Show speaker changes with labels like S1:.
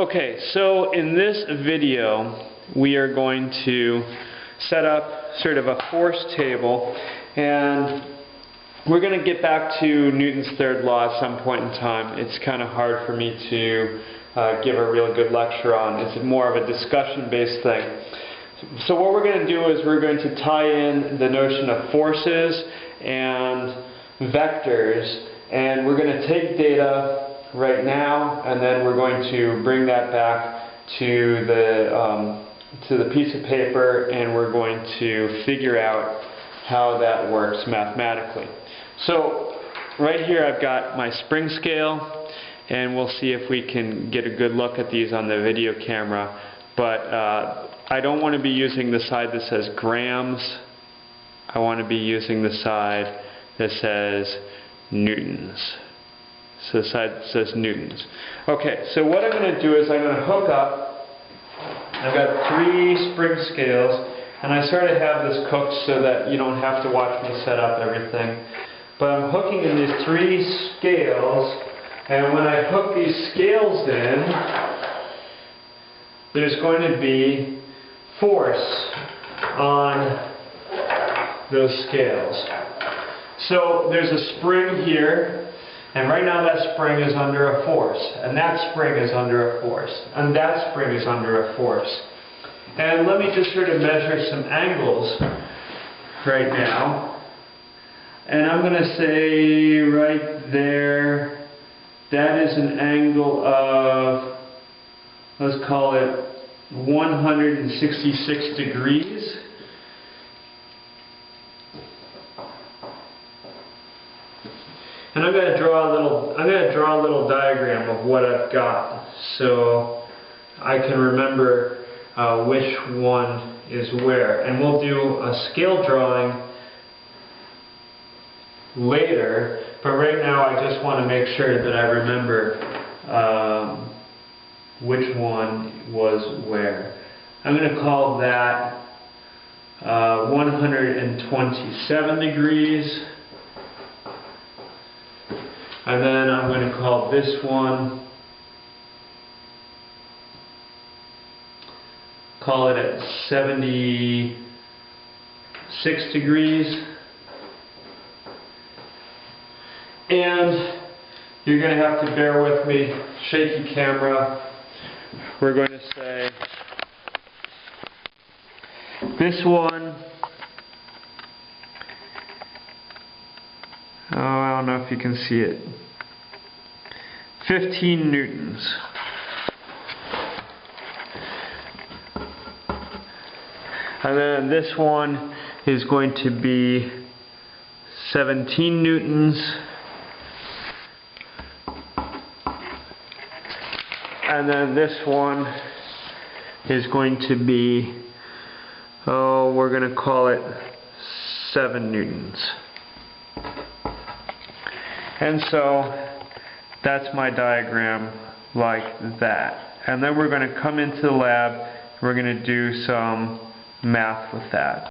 S1: Okay, so in this video we are going to set up sort of a force table, and we're going to get back to Newton's third law at some point in time. It's kind of hard for me to give a real good lecture on. It's more of a discussion-based thing. So what we're going to do is we're going to tie in the notion of forces and vectors, and we're going to take data right now, and then we're going to bring that back to the piece of paper, and we're going to figure out how that works mathematically. So right here I've got my spring scale, and we'll see if we can get a good look at these on the video camera, but I don't want to be using the side that says grams. I want to be using the side that says newtons. So the side that says newtons. Okay, so what I'm going to do is I'm going to hook up. I've got 3 spring scales, and I sort of have this cooked so that you don't have to watch me set up everything. But I'm hooking in these 3 scales, and when I hook these scales in, there's going to be force on those scales. So there's a spring here, and right now that spring is under a force, and that spring is under a force, and that spring is under a force. And let me just sort of measure some angles right now. And I'm going to say right there, that is an angle of, let's call it 166 degrees. And I'm going to draw a little diagram of what I've got, so I can remember which one is where. And we'll do a scale drawing later, but right now I just want to make sure that I remember which one was where. I'm going to call that 127 degrees. And then I'm going to call this one, call it at 76 degrees. And you're going to have to bear with me, shaky camera. We're going to say this one, oh, I don't know if you can see it, 15 newtons. And then this one is going to be 17 newtons. And then this one is going to be, oh, we're going to call it 7 newtons. And so that's my diagram like that. And then we're going to come into the lab, we're going to do some math with that.